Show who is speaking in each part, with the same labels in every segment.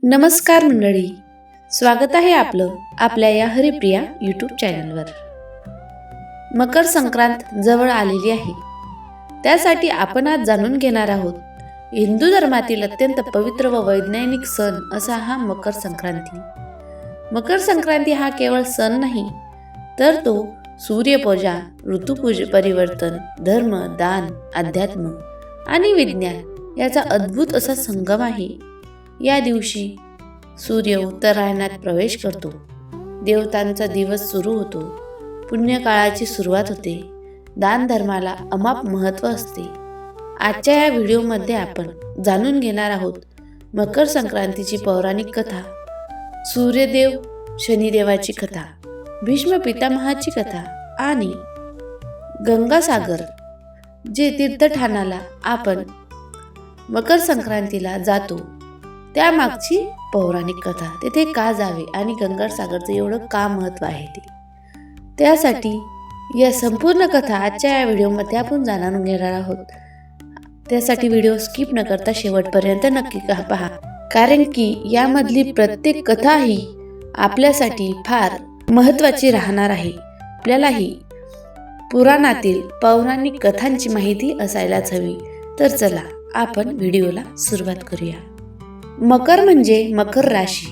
Speaker 1: नमस्कार मंडळी, स्वागत आहे आपलं आपल्या या हरिप्रिया यूट्यूब चॅनलवर. मकर संक्रांत जवळ आलेली आहे. त्यासाठी आपण आज जाणून घेणार आहोत हिंदू धर्मातील अत्यंत पवित्र व वैज्ञानिक सण असा हा मकर संक्रांती. मकर संक्रांती हा केवळ सण नाही, तर तो सूर्यपूजा, ऋतुपूज परिवर्तन, धर्म, दान, अध्यात्म आणि विज्ञान याचा अद्भुत असा संगम आहे. या दिवशी सूर्य उत्तरायणात प्रवेश करतो, देवतांचा दिवस सुरू होतो, पुण्यकाळाची सुरुवात होते, दान धर्माला अमाप महत्त्व असते. आजच्या या व्हिडिओमध्ये आपण जाणून घेणार आहोत मकर संक्रांतीची पौराणिक कथा, सूर्यदेव शनिदेवाची कथा, भीष्म पितामहाची कथा आणि गंगासागर जे तीर्थठाणाला आपण मकर संक्रांतीला जातो त्यामागची पौराणिक कथा, तेथे का जावे आणि गंगासागरचं एवढं का महत्त्व आहे ते. त्यासाठी या संपूर्ण कथा आजच्या या व्हिडिओमध्ये आपण जाणून घेणार आहोत. त्यासाठी व्हिडिओ स्किप न करता शेवटपर्यंत नक्की पहा, कारण की यामधली प्रत्येक कथा ही आपल्यासाठी फार महत्त्वाची राहणार आहे. आपल्यालाही पुराणातील पौराणिक कथांची माहिती असायलाच हवी. तर चला आपण व्हिडिओला सुरुवात करूया. मकर म्हणजे मकर राशी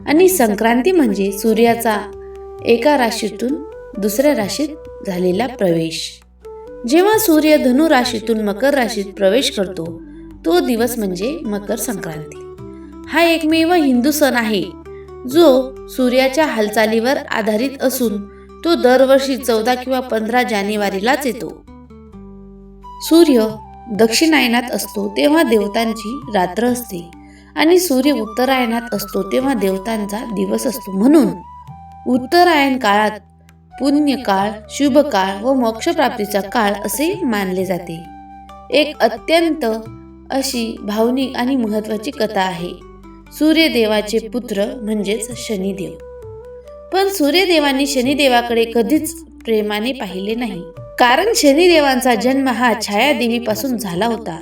Speaker 1: आणि संक्रांती म्हणजे सूर्याचा एका राशीतून दुसऱ्या राशीत झालेला प्रवेश. जेव्हा सूर्य धनु राशीतून मकर राशीत प्रवेश करतो तो दिवस म्हणजे मकर संक्रांती. हा एकमेव हिंदू सण आहे जो सूर्याच्या हालचालीवर आधारित असून तो दरवर्षी 14 किंवा 15 जानेवारीलाच येतो. सूर्य दक्षिणायनात असतो तेव्हा देवतांची रात्र असते आणि सूर्य उत्तरायणात असतो तेव्हा देवतांचा दिवस असतो. म्हणून उत्तरायण काळात पुण्य काळ, शुभ काळ व मोक्षप्राप्तीचा काळ असे मानले जाते. एक अत्यंत अशी भावनिक आणि महत्त्वाची कथा आहे. सूर्यदेवाचे पुत्र म्हणजेच शनिदेव. पण सूर्यदेवांनी शनिदेवाकडे कधीच प्रेमाने पाहिले नाही, कारण शनिदेवांचा जन्म हा छायादेवीपासून झाला होता.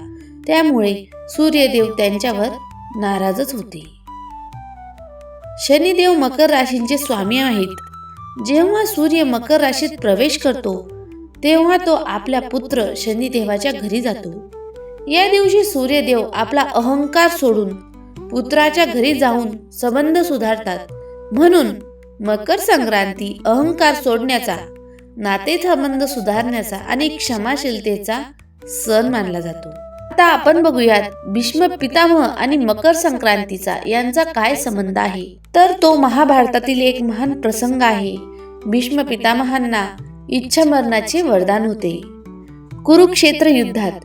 Speaker 1: त्यामुळे सूर्यदेव त्यांच्यावर नाराजच होते. शनिदेव मकर राशींचे स्वामी आहेत. जेव्हा सूर्य मकर राशीत प्रवेश करतो तेव्हा तो आपल्या पुत्र शनिदेवाच्या घरी जातो. या दिवशी सूर्यदेव आपला अहंकार सोडून पुत्राच्या घरी जाऊन संबंध सुधारतात. म्हणून मकर संक्रांती अहंकार सोडण्याचा, नातेसंबंध सुधारण्याचा आणि क्षमाशीलतेचा सण मानला जातो. आता आपण बघूयात भीष्म पितामह आणि मकर संक्रांतीचा यांचा काय संबंध आहे. तर तो महाभारतातील एक महान प्रसंग आहे. भीष्म पितामहांना इच्छामरणाचे वरदान होते. कुरुक्षेत्र युद्धात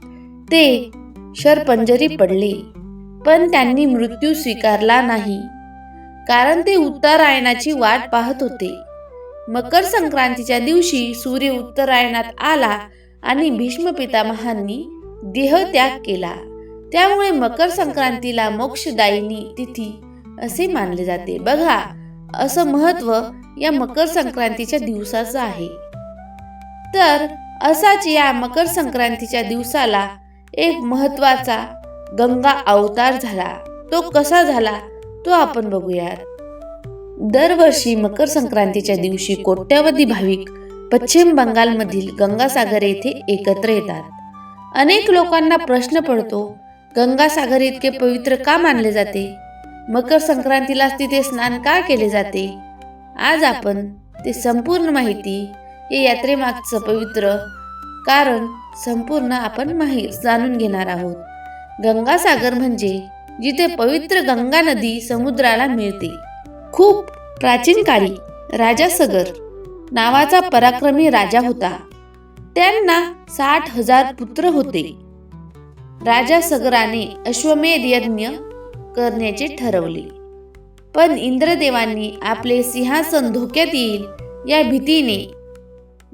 Speaker 1: ते शरपंजरी पडले, पण त्यांनी मृत्यू स्वीकारला नाही, कारण ते उत्तरायणाची वाट पाहत होते. मकर संक्रांतीच्या दिवशी सूर्य उत्तरायणात आला आणि भीष्म पितामहांनी देहत्याग केला. त्यामुळे मकर संक्रांतीला मोक्षदायिनी तिथी असे मानले जाते. बघा, असं महत्त्व या मकर संक्रांतीच्या दिवसाचं आहे. तर असाच या मकर संक्रांतीच्या दिवसाला एक महत्त्वाचा गंगा अवतार झाला. तो कसा झाला तो आपण बघूयात. दरवर्षी मकर संक्रांतीच्या दिवशी कोट्यावधी भाविक पश्चिम बंगालमधील गंगासागर येथे एकत्र येतात. अनेक लोकांना प्रश्न पडतो, गंगासागर इतके पवित्र का मानले जाते? मकर संक्रांतीला तिथे स्नान का केले जाते? आज आपण ते संपूर्ण माहिती, या यात्रेमागचं पवित्र कारण संपूर्ण आपण जाणून घेणार आहोत. गंगासागर म्हणजे जिथे पवित्र गंगा नदी समुद्राला मिळते. खूप प्राचीन काळी राजा सगर नावाचा पराक्रमी राजा होता. त्यांना 60,000 पुत्र होते. राजा सगराने अश्वमेध यज्ञ करण्याचे ठरवले, पण इंद्रदेवांनी आपले सिंहासन धोक्यात येईल या भीतीने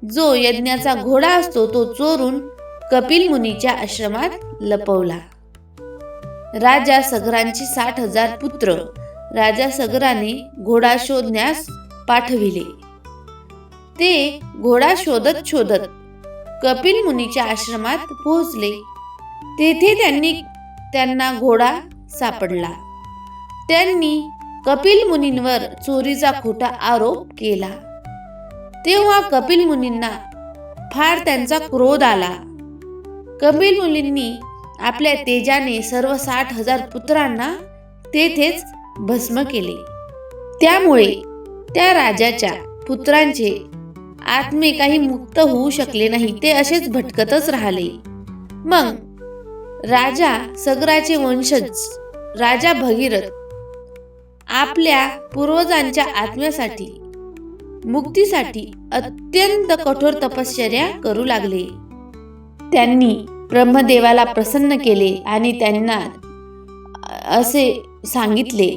Speaker 1: जो यज्ञाचा घोडा असतो तो चोरून कपिल मुनीच्या आश्रमात लपवला. राजा सगरांची 60,000 पुत्र राजा सगराने घोडा शोधण्यास पाठविले. ते घोडा शोधत शोधत कपिल मुनीच्या आश्रमात पोहोचले. तेथे त्यांना घोडा सापडला. त्यांनी कपिल मुनींवर चोरीचा खोटा आरोप केला. तेव्हा कपिल मुनींना फार त्यांचा क्रोध आला. कपिल मुनींनी आपल्या तेजाने सर्व 60,000 पुत्रांना तेथेच भस्म केले. त्यामुळे त्या राजाच्या पुत्रांचे आत्मे काही मुक्त होऊ शकले नाही, ते असेच भटकतच राहिले. मग राजा सगराचे वंशज राजा भगीरथ आपल्या पूर्वजांच्या आत्म्यासाठी मुक्तीसाठी अत्यंत कठोर तपश्चर्या करू लागले. त्यांनी ब्रह्मदेवाला प्रसन्न केले आणि त्यांना असे सांगितले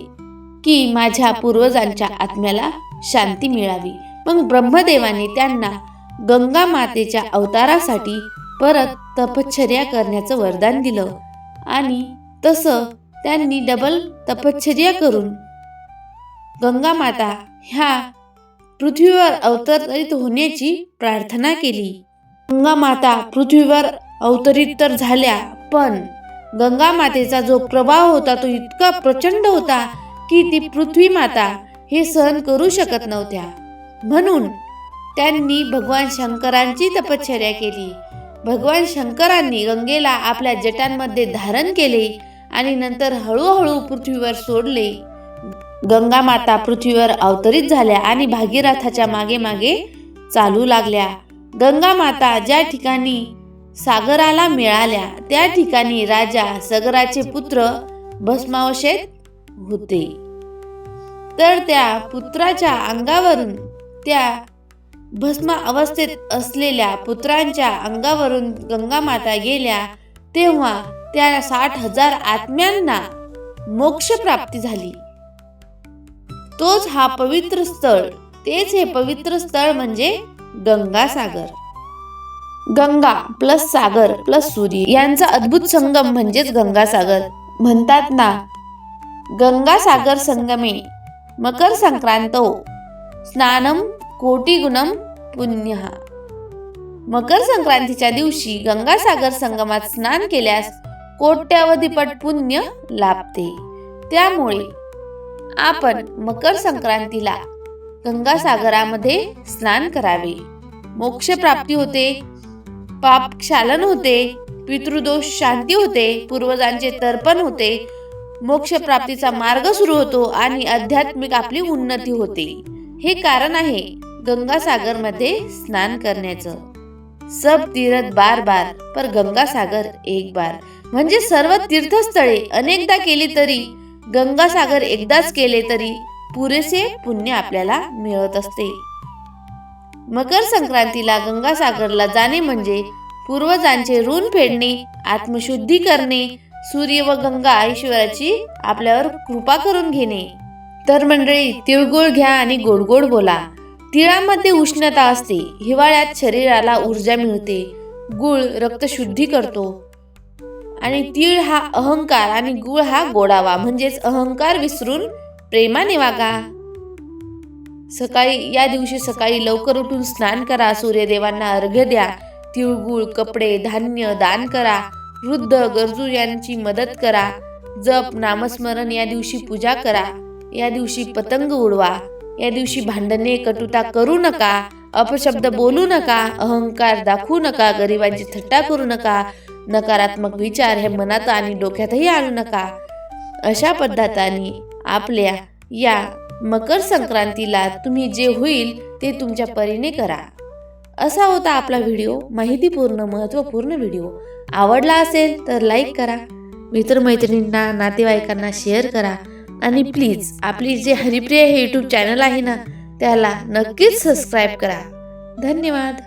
Speaker 1: की माझ्या पूर्वजांच्या आत्म्याला शांती मिळावी. मग ब्रह्मदेवाने त्यांना गंगा मातेच्या अवतारासाठी परत तपश्चर्या करण्याचं वरदान दिलं आणि तसं त्यांनी डबल तपश्चर्या करून गंगा माता ह्या पृथ्वीवर अवतरित होण्याची प्रार्थना केली. गंगा माता पृथ्वीवर अवतरित तर झाल्या, पण गंगा मातेचा जो प्रभाव होता तो इतका प्रचंड होता की ती पृथ्वी माता हे सहन करू शकत नव्हत्या. म्हणून त्यांनी भगवान शंकरांची तपश्चर्या केली. भगवान शंकरांनी गंगेला आपल्या जटांमध्ये धारण केले आणि नंतर हळूहळू पृथ्वीवर सोडले. गंगा माता पृथ्वीवर अवतरित झाल्या आणि भागीरथाच्या मागे मागे चालू लागल्या. गंगा माता ज्या ठिकाणी सागराला मिळाल्या त्या ठिकाणी राजा सगराचे पुत्र भस्मावशेष होते. तर त्या पुत्राच्या अंगावरून, त्या भस्म अवस्थेत असलेल्या पुत्रांच्या अंगावरून गंगा माता गेल्या. तेव्हा त्या 60,000 आत्म्यांना मोक्ष प्राप्ती झाली. तोच हा पवित्र स्थळ, तेच हे पवित्र स्थळ म्हणजे गंगासागर. गंगा प्लस सागर प्लस सूर्य यांचा अद्भुत संगम म्हणजेच गंगासागर. म्हणतात ना, गंगासागर संगमे मकर संक्रांतो स्नानम कोटिगुणम पुण्यः. मकर संक्रांतीच्या दिवशी गंगासागर संगमात स्नान केल्यास कोट्यावधीपट पुण्य लाभते. त्यामुळे आपण मकर संक्रांतीला गंगासागरामध्ये स्नान करावे. मोक्ष प्राप्ती होते, पाप क्षालन होते, पितृदोष शांती होते, पूर्वजांचे तर्पण होते, मोक्ष प्राप्तीचा मार्ग सुरू होतो आणि आध्यात्मिक आपली उन्नती होते. हे कारण आहे गंगासागर मध्ये स्नान करण्याचं. सब तीर्थ बार बार पर गंगासागर एक बार. म्हणजे सर्व तीर्थस्थळे अनेकदा केली तरी, गंगासागर एकदाच केले तरी पुरेसे पुण्य आपल्याला मिळत असते. मकर संक्रांतीला गंगासागरला जाणे म्हणजे पूर्वजांचे ऋण फेडणे, आत्मशुद्धी करणे, सूर्य व गंगा ईश्वराची आपल्यावर कृपा करून घेणे. तर मंडळी, तिळगुळ घ्या आणि गोड गोड बोला. तिळामध्ये उष्णता असते, हिवाळ्यात शरीराला ऊर्जा मिळते. गुळ रक्तशुद्धी करतो आणि तीळ हा अहंकार आणि गुळ हा गोडावा, म्हणजेच अहंकार विसरून प्रेमाने वागा. या दिवशी सकाळी लवकर उठून स्नान करा, सूर्यदेवांना अर्घ्य द्या, तिळगुळ, कपडे, धान्य दान करा, वृद्ध गरजू यांची मदत करा, जप नामस्मरण या दिवशी पूजा करा. या दिवशी पतंग उडवा. या दिवशी भांडणे कटुता करू नका, अपशब्द बोलू नका, अहंकार दाखवू नका, गरिबांची थट्टा करू नका, नकारात्मक विचार हे मनात आणि डोक्यातही आणू नका. अशा पद्धतीने आपल्या या मकर संक्रांतीला तुम्ही जे होईल ते तुमच्या परीने करा. असा होता आपला व्हिडिओ, माहितीपूर्ण महत्त्वपूर्ण व्हिडिओ. आवडला असेल तर लाईक करा, मित्रमैत्रिणींना नातेवाईकांना शेअर करा आणि प्लीज आपली जे हरिप्रिया हे यूट्यूब चॅनल आहे ना त्याला नक्कीच सबस्क्राईब करा. धन्यवाद.